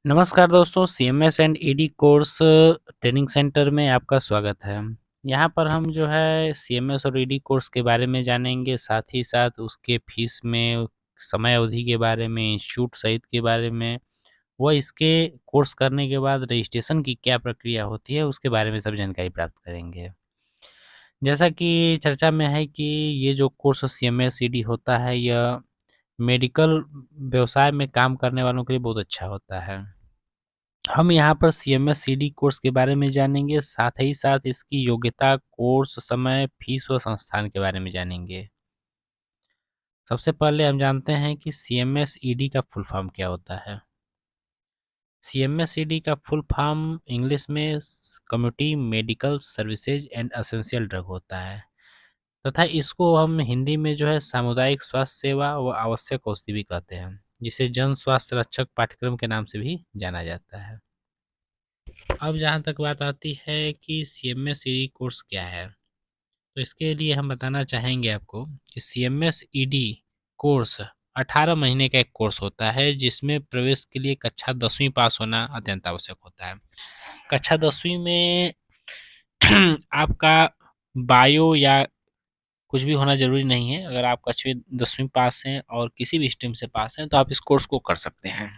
नमस्कार दोस्तों, CMS and ED course training centre में आपका स्वागत है। यहाँ पर हम जो है सीएमएस और ईडी कोर्स के बारे में जानेंगे, साथ ही साथ उसके फीस में, समय अवधि के बारे में, इंस्टीट्यूट सहित के बारे में, व इसके कोर्स करने के बाद रजिस्ट्रेशन की क्या प्रक्रिया होती है, उसके बारे में सब जानकारी प्राप्त करेंगे। जैसा कि चर्चा में है कि ये जो कोर्स सीएमएस ईडी होता है, यह मेडिकल व्यवसाय में काम करने वालों के लिए बहुत अच्छा होता है। हम यहाँ पर सीएमएस सीडी कोर्स के बारे में जानेंगे, साथ ही साथ इसकी योग्यता, कोर्स, समय, फीस व संस्थान के बारे में जानेंगे। सबसे पहले हम जानते हैं कि सीएमएस ईडी का फुल फॉर्म क्या होता है। सीएमएस ईडी का फुल फॉर्म इंग्लिश में community medical services and essential drug होता है, तथा इसको हम हिंदी में जो है सामुदायिक स्वास्थ्य सेवा व आवश्यक औषधि भी कहते हैं, जिसे जन स्वास्थ्य रक्षक पाठ्यक्रम के नाम से भी जाना जाता है। अब जहाँ तक बात आती है कि सीएमएस ईडी कोर्स क्या है, तो इसके लिए हम बताना चाहेंगे आपको कि सीएमएस ईडी कोर्स 18 महीने का एक कोर्स होता है, जिसमें प्रवेश के लिए कक्षा 10वीं पास होना अत्यंत आवश्यक होता है। कक्षा 10वीं में आपका बायो या कुछ भी होना ज़रूरी नहीं है। अगर आप कक्षा 10वीं पास हैं और किसी भी स्ट्रीम से पास हैं, तो आप इस कोर्स को कर सकते हैं।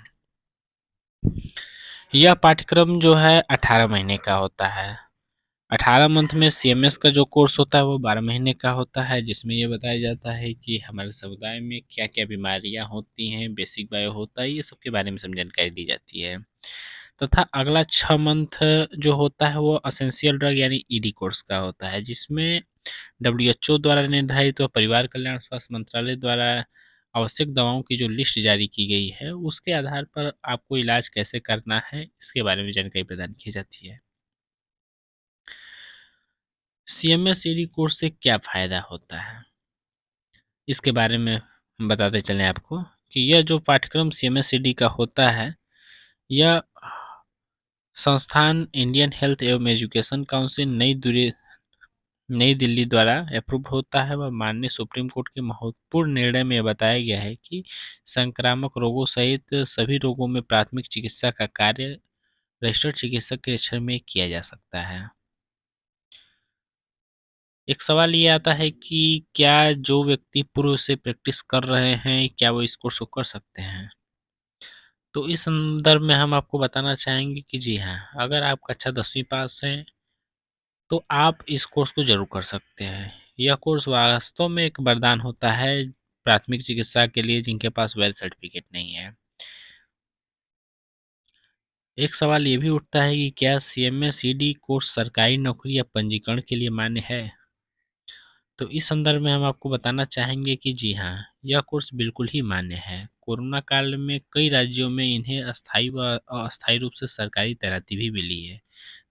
यह पाठ्यक्रम जो है 18 महीने का होता है। 18 मंथ में सीएमएस का जो कोर्स होता है वो 12 महीने का होता है, जिसमें ये बताया जाता है कि हमारे समुदाय में क्या क्या बीमारियां होती हैं, बेसिक बायो होता है, ये सब के बारे में सब जानकारी दी जाती है। तथा अगला 6 मंथ जो होता है वो असेंशियल ड्रग यानी ईडी कोर्स का होता है, जिसमें डब्ल्यूएचओ द्वारा निर्धारित व परिवार कल्याण स्वास्थ्य मंत्रालय द्वारा आवश्यक दवाओं की जो लिस्ट जारी की गई है, उसके आधार पर आपको इलाज कैसे करना है, इसके बारे में जानकारी प्रदान की जाती है। सीएमएस ईडी कोर्स से क्या फ़ायदा होता है, इसके बारे में हम बताते चलें आपको कि यह जो पाठ्यक्रम सीएमएस ईडी का होता है, यह संस्थान इंडियन हेल्थ एवं एजुकेशन काउंसिल नई दिल्ली द्वारा अप्रूव होता है व माननीय सुप्रीम कोर्ट के महत्वपूर्ण निर्णय में बताया गया है कि संक्रामक रोगों सहित सभी रोगों में प्राथमिक चिकित्सा का कार्य रजिस्टर्ड चिकित्सक के क्षेत्र में किया जा सकता है। एक सवाल ये आता है कि क्या जो व्यक्ति पूर्व से प्रैक्टिस कर रहे हैं, क्या वो इस कोर्स को कर सकते हैं? तो इस संदर्भ में हम आपको बताना चाहेंगे कि जी हाँ, अगर आप कक्षा 10वीं पास हैं, तो आप इस कोर्स को ज़रूर कर सकते हैं। यह कोर्स वास्तव में एक वरदान होता है प्राथमिक चिकित्सा के लिए जिनके पास वेल सर्टिफिकेट नहीं है। एक सवाल ये भी उठता है कि क्या सीएमएस ईडी कोर्स सरकारी नौकरी या पंजीकरण के लिए मान्य है? तो इस संदर्भ में हम आपको बताना चाहेंगे कि जी हाँ, यह कोर्स बिल्कुल ही मान्य है। कोरोना काल में कई राज्यों में इन्हें अस्थायी व अस्थायी रूप से सरकारी तैनाती भी मिली है।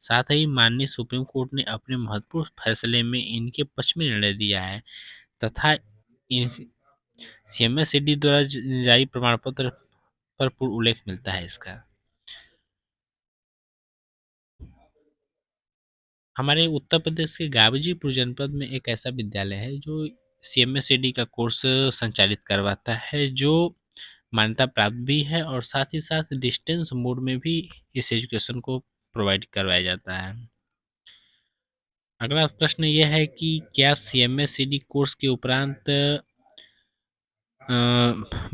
साथ ही माननीय सुप्रीम कोर्ट ने अपने महत्वपूर्ण फैसले में इनके पक्ष में निर्णय दिया है, तथा इन सीएमएसईडी द्वारा जारी प्रमाण पत्र पर पूर्ण उल्लेख मिलता है इसका। हमारे उत्तर प्रदेश के गाजीपुर जनपद में एक ऐसा विद्यालय है जो सीएमएसईडी का कोर्स संचालित करवाता है, जो मान्यता प्राप्त भी है और साथ ही साथ डिस्टेंस मोड में भी इस एजुकेशन को प्रोवाइड करवाया जाता है। अगला प्रश्न यह है कि क्या सीएमएसईडी कोर्स के उपरांत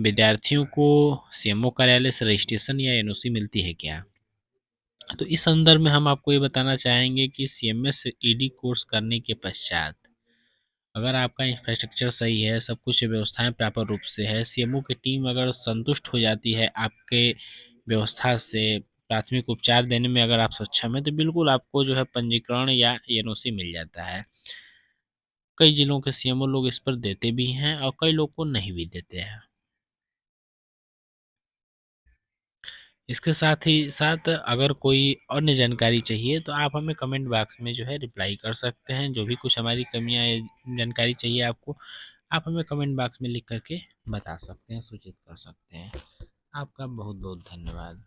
विद्यार्थियों को सीएमओ कार्यालय से रजिस्ट्रेशन या एनओसी मिलती है क्या? तो इस संदर्भ में हम आपको ये बताना चाहेंगे कि सीएमएस ईडी कोर्स करने के पश्चात अगर आपका इंफ्रास्ट्रक्चर सही है, सब कुछ व्यवस्थाएं प्रॉपर रूप से है, सीएमओ की टीम अगर संतुष्ट हो जाती है आपके व्यवस्था से, प्राथमिक उपचार देने में अगर आप सक्षम हैं, तो बिल्कुल आपको जो है पंजीकरण या एनओसी मिल जाता है। कई जिलों के सीएमओ लोग इस पर देते भी हैं और कई लोग को नहीं भी देते हैं। इसके साथ ही साथ अगर कोई अन्य जानकारी चाहिए तो आप हमें कमेंट बॉक्स में जो है रिप्लाई कर सकते हैं। जो भी कुछ हमारी कमियां जानकारी चाहिए आपको, आप हमें कमेंट बॉक्स में लिख करके बता सकते हैं, सूचित कर सकते हैं। आपका बहुत बहुत धन्यवाद।